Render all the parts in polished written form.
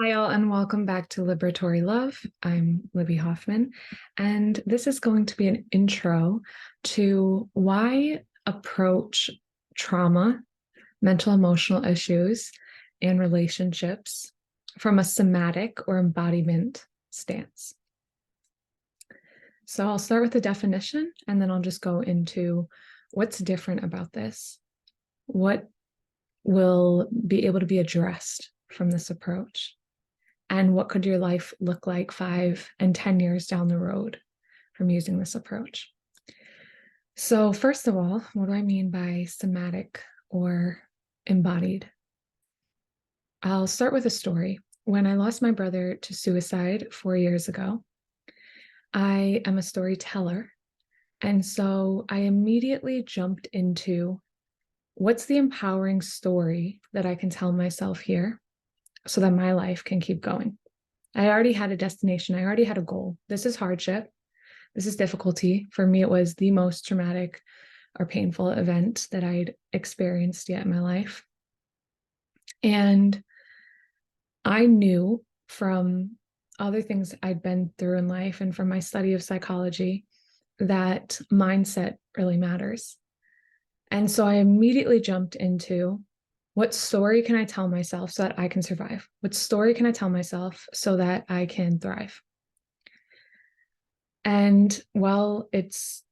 Hi, all, and welcome back to Liberatory Love. I'm Libby Hoffman, and this is going to be an intro to why approach trauma, mental emotional issues, and relationships from a somatic or embodiment stance. So I'll start with the definition, and then I'll just go into what's different about this, what will be able to be addressed from this approach. And what could your life look like 5 and 10 years down the road from using this approach? So, first of all, what do I mean by somatic or embodied? I'll start with a story. When I lost my brother to suicide 4 years ago, I am a storyteller. And so I immediately jumped into what's the empowering story that I can tell myself here so that my life can keep going. I already had a destination. I already had a goal. This is hardship. This is difficulty. For me, it was the most traumatic or painful event that I'd experienced yet in my life. And I knew from other things I'd been through in life and from my study of psychology that mindset really matters. And so I immediately jumped into what story can I tell myself so that I can survive? What story can I tell myself so that I can thrive? And while it's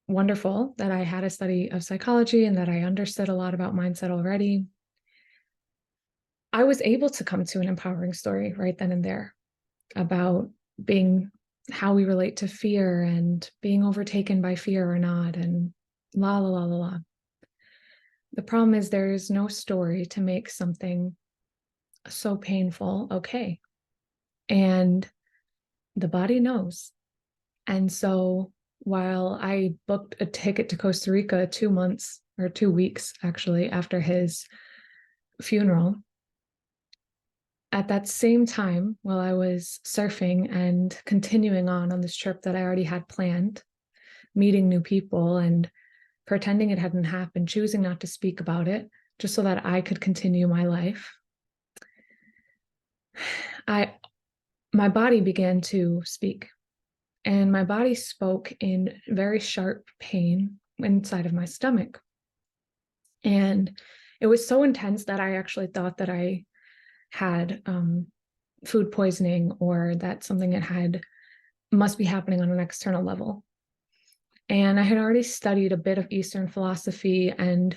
wonderful that I had a study of psychology and that I understood a lot about mindset already, I was able to come to an empowering story right then and there about being how we relate to fear and being overtaken by fear or not, and la la la la la. The problem is there's no story to make something so painful okay. And the body knows. And so while I booked a ticket to Costa Rica 2 months or 2 weeks actually after his funeral, at that same time, while I was surfing and continuing on this trip that I already had planned, meeting new people and pretending it hadn't happened, choosing not to speak about it, just so that I could continue my life, my body began to speak. And my body spoke in very sharp pain inside of my stomach. And it was so intense that I actually thought that I had food poisoning, or that something that had must be happening on an external level. And I had already studied a bit of Eastern philosophy and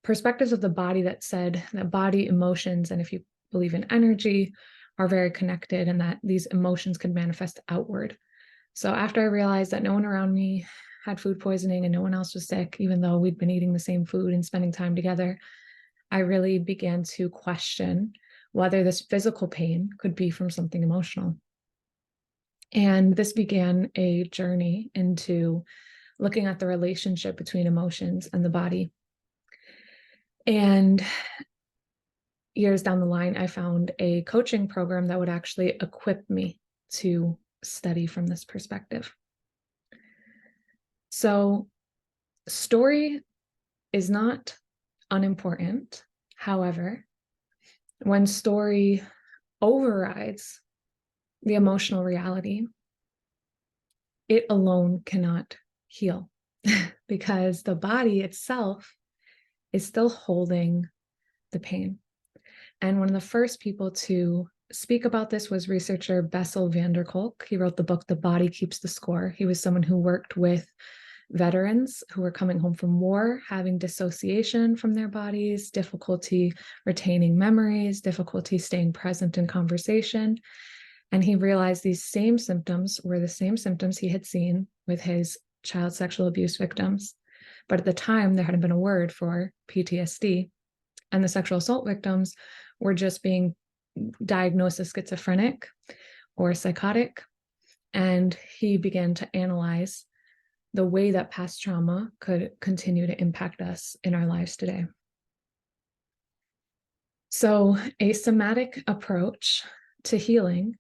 perspectives of the body that said that body emotions, and if you believe in energy, are very connected, and that these emotions can manifest outward. So after I realized that no one around me had food poisoning and no one else was sick, even though we'd been eating the same food and spending time together, I really began to question whether this physical pain could be from something emotional. And this began a journey into looking at the relationship between emotions and the body. And years down the line, I found a coaching program that would actually equip me to study from this perspective. So, story is not unimportant. However, when story overrides the emotional reality, it alone cannot heal because the body itself is still holding the pain. And one of the first people to speak about this was researcher Bessel van der Kolk. He wrote the book, The Body Keeps the Score. He was someone who worked with veterans who were coming home from war, having dissociation from their bodies, difficulty retaining memories, difficulty staying present in conversation. And he realized these same symptoms were the same symptoms he had seen with his child sexual abuse victims. But at the time, there hadn't been a word for PTSD. And the sexual assault victims were just being diagnosed as schizophrenic or psychotic. And he began to analyze the way that past trauma could continue to impact us in our lives today. So, a somatic approach to healing,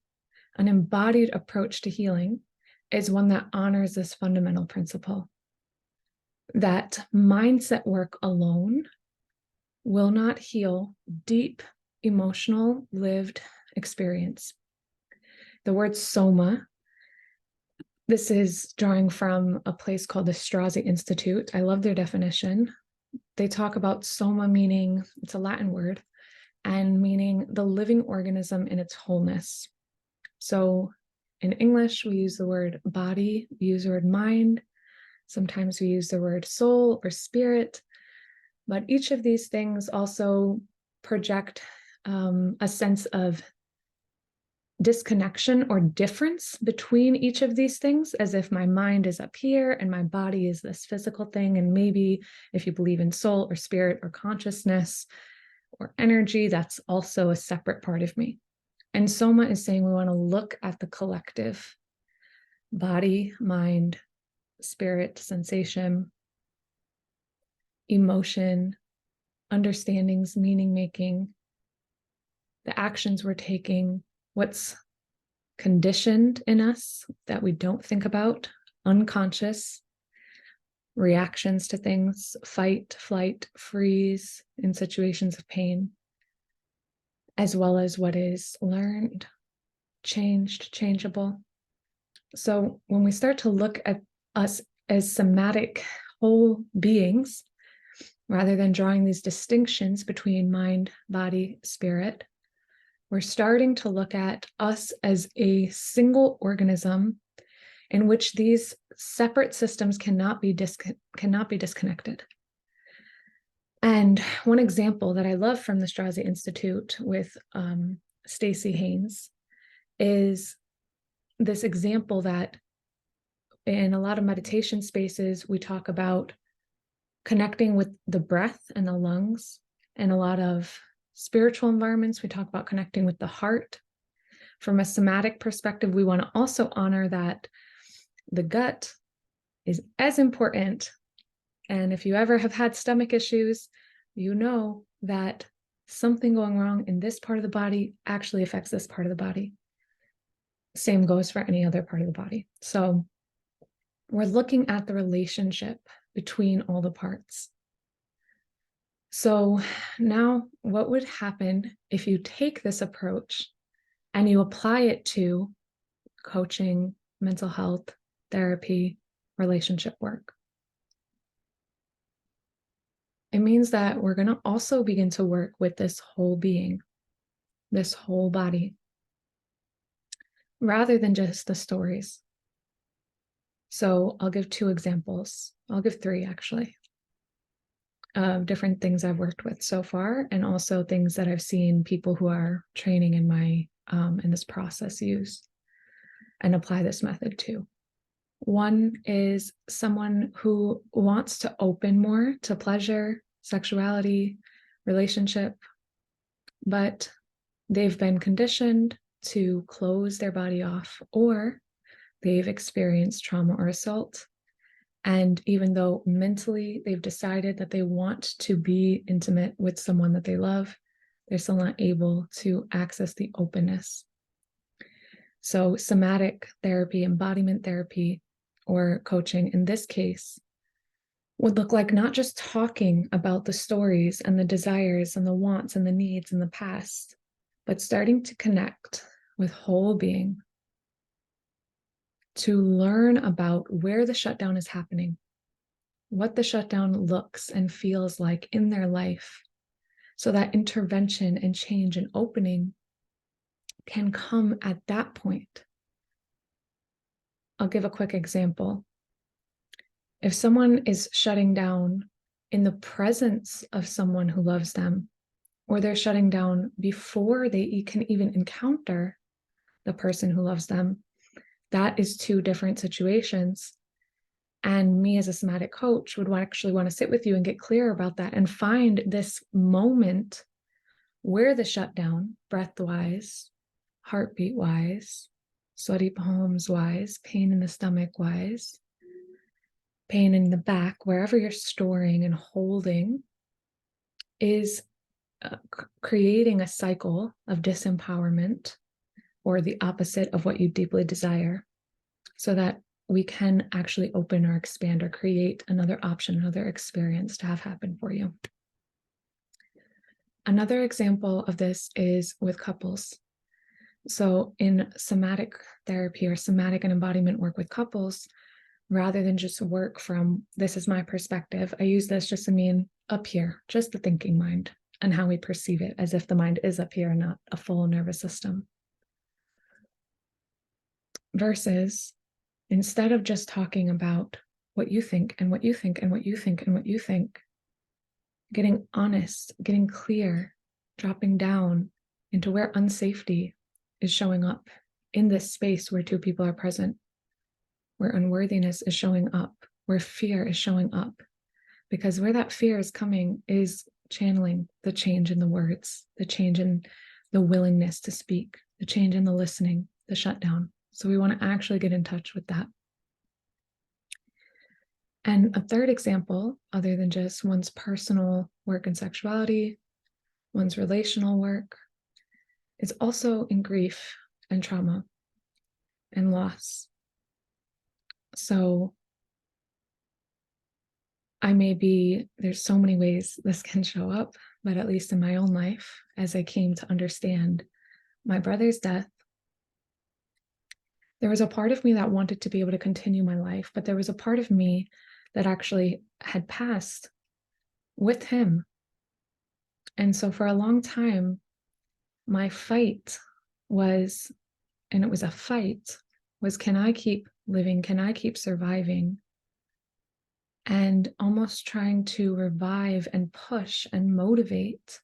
an embodied approach to healing, is one that honors this fundamental principle that mindset work alone will not heal deep, emotional, lived experience. The word soma, this is drawing from a place called the Strozzi Institute. I love their definition. They talk about soma meaning, it's a Latin word, and meaning the living organism in its wholeness. So in English, we use the word body, we use the word mind. Sometimes we use the word soul or spirit, but each of these things also project a sense of disconnection or difference between each of these things, as if my mind is up here and my body is this physical thing. And maybe if you believe in soul or spirit or consciousness or energy, that's also a separate part of me. And Soma is saying we want to look at the collective: body, mind, spirit, sensation, emotion, understandings, meaning making, the actions we're taking, what's conditioned in us that we don't think about, unconscious reactions to things, fight, flight, freeze in situations of pain, as well as what is learned, changed, changeable. So when we start to look at us as somatic whole beings, rather than drawing these distinctions between mind, body, spirit, we're starting to look at us as a single organism in which these separate systems cannot be disconnected. And one example that I love from the Strozzi Institute with Stacey Haynes is this example that in a lot of meditation spaces, we talk about connecting with the breath and the lungs. In a lot of spiritual environments, we talk about connecting with the heart. From a somatic perspective, we want to also honor that the gut is as important. And if you ever have had stomach issues, you know that something going wrong in this part of the body actually affects this part of the body. Same goes for any other part of the body. So we're looking at the relationship between all the parts. So now what would happen if you take this approach and you apply it to coaching, mental health, therapy, relationship work? It means that we're going to also begin to work with this whole being, this whole body, rather than just the stories. So I'll give 2 examples. I'll give 3 actually, of different things I've worked with so far, and also things that I've seen people who are training in my in this process use and apply this method to. One is someone who wants to open more to pleasure, sexuality, relationship, but they've been conditioned to close their body off, or they've experienced trauma or assault. And even though mentally they've decided that they want to be intimate with someone that they love, they're still not able to access the openness. So somatic therapy, embodiment therapy, or coaching in this case would look like not just talking about the stories and the desires and the wants and the needs in the past, but starting to connect with whole being, to learn about where the shutdown is happening, what the shutdown looks and feels like in their life, so that intervention and change and opening can come at that point. I'll give a quick example. If someone is shutting down in the presence of someone who loves them, or they're shutting down before they can even encounter the person who loves them, that is 2 different situations. And me as a somatic coach would actually want to sit with you and get clear about that and find this moment where the shutdown, breath-wise, heartbeat-wise, sweaty palms-wise, pain in the stomach-wise, pain in the back, wherever you're storing and holding, is creating a cycle of disempowerment, or the opposite of what you deeply desire, so that we can actually open or expand or create another option, another experience to have happen for you. Another example of this is with couples. So in somatic therapy or somatic and embodiment work with couples, rather than just work from this is my perspective, I use this just to mean up here, just the thinking mind and how we perceive it, as if the mind is up here and not a full nervous system. Versus instead of just talking about what you think and what you think and what you think and what you think, getting honest, getting clear, dropping down into where unsafety is showing up in this space where two people are present, where unworthiness is showing up, where fear is showing up. Because where that fear is coming is channeling the change in the words, the change in the willingness to speak, the change in the listening, the shutdown. So we want to actually get in touch with that. And a third example, other than just one's personal work and sexuality, one's relational work, is also in grief and trauma and loss. So there's so many ways this can show up, but at least in my own life, as I came to understand my brother's death, there was a part of me that wanted to be able to continue my life, but there was a part of me that actually had passed with him. And so for a long time, my fight was, and it was a fight, was can I keep living? Can I keep surviving? And almost trying to revive and push and motivate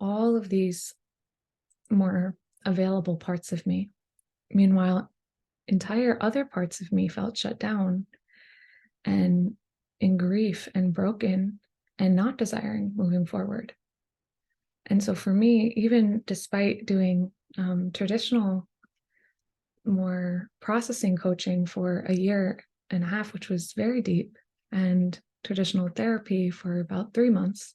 all of these more available parts of me. Meanwhile, entire other parts of me felt shut down and in grief and broken and not desiring moving forward. And so for me, even despite doing traditional, more processing coaching for a year and a half, which was very deep, and traditional therapy for about 3 months,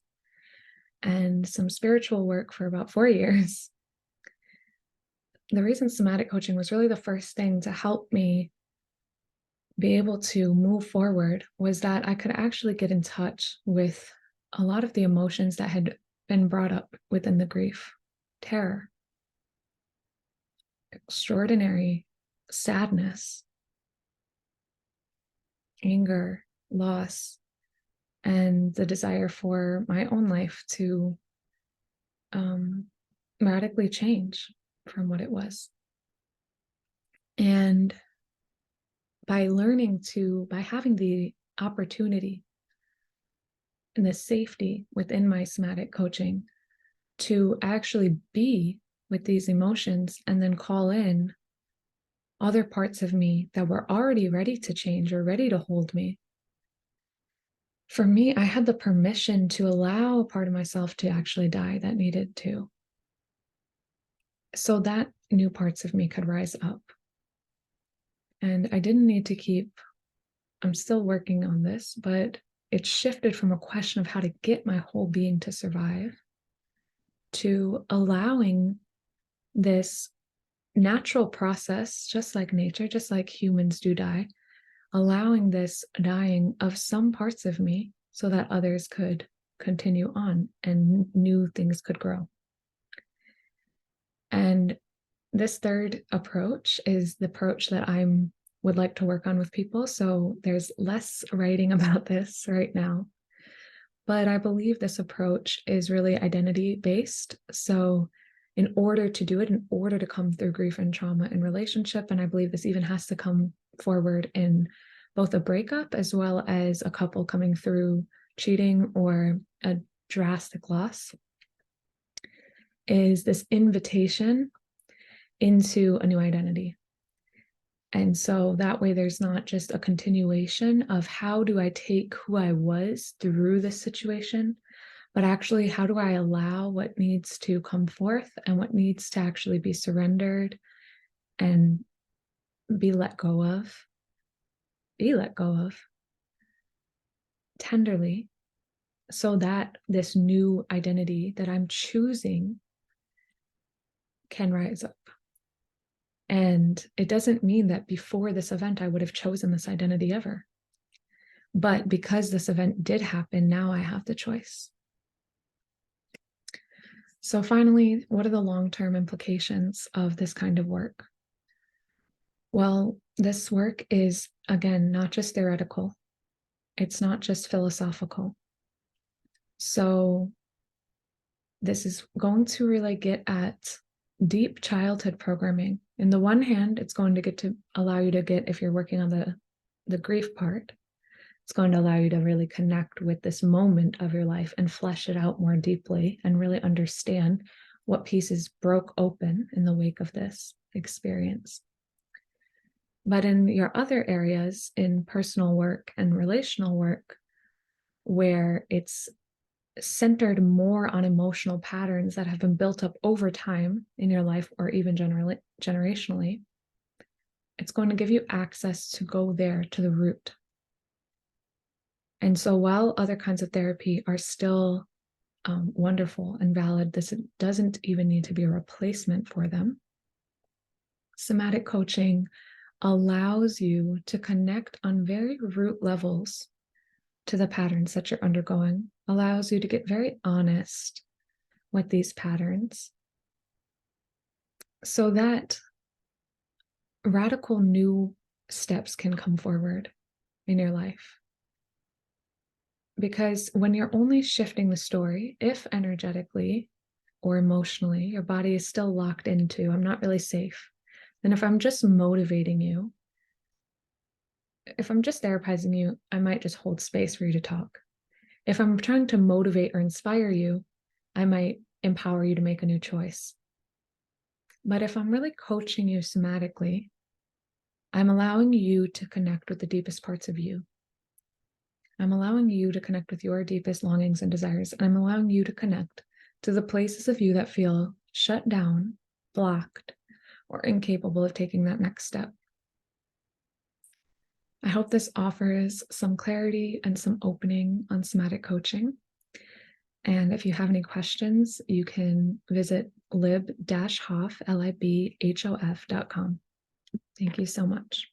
and some spiritual work for about 4 years, the reason somatic coaching was really the first thing to help me be able to move forward was that I could actually get in touch with a lot of the emotions that had been brought up within the grief: terror, extraordinary sadness, anger, loss, and the desire for my own life to radically change from what it was. And by having the opportunity and the safety within my somatic coaching to actually be with these emotions and then call in other parts of me that were already ready to change or ready to hold me. For me, I had the permission to allow a part of myself to actually die that needed to, so that new parts of me could rise up. And I didn't need to I'm still working on this, but it shifted from a question of how to get my whole being to survive to allowing this natural process, just like nature, just like humans do die, allowing this dying of some parts of me so that others could continue on and new things could grow. And this third approach is the approach that I would like to work on with people. So there's less writing about this right now, but I believe this approach is really identity based. So in order to do it, in order to come through grief and trauma in relationship, and I believe this even has to come forward in both a breakup as well as a couple coming through cheating or a drastic loss, is this invitation into a new identity. And so that way there's not just a continuation of how do I take who I was through this situation, but actually how do I allow what needs to come forth and what needs to actually be surrendered and be let go of tenderly, so that this new identity that I'm choosing can rise up. And it doesn't mean that before this event, I would have chosen this identity ever. But because this event did happen, now I have the choice. So finally, what are the long-term implications of this kind of work? Well, this work is, again, not just theoretical. It's not just philosophical. So this is going to really get at deep childhood programming. In the one hand, it's going to get to allow you to get, if you're working on the grief part, it's going to allow you to really connect with this moment of your life and flesh it out more deeply and really understand what pieces broke open in the wake of this experience. But in your other areas, in personal work and relational work, where it's centered more on emotional patterns that have been built up over time in your life or even generationally, it's going to give you access to go there to the root. And so while other kinds of therapy are still wonderful and valid, this doesn't even need to be a replacement for them. Somatic coaching allows you to connect on very root levels to the patterns that you're undergoing, allows you to get very honest with these patterns so that radical new steps can come forward in your life. Because when you're only shifting the story, if energetically or emotionally, your body is still locked into, I'm not really safe, then if I'm just motivating you, if I'm just therapizing you, I might just hold space for you to talk. If I'm trying to motivate or inspire you, I might empower you to make a new choice. But if I'm really coaching you somatically, I'm allowing you to connect with the deepest parts of you. I'm allowing you to connect with your deepest longings and desires. And I'm allowing you to connect to the places of you that feel shut down, blocked, or incapable of taking that next step. I hope this offers some clarity and some opening on somatic coaching. And if you have any questions, you can visit lib-hof.com. Thank you so much.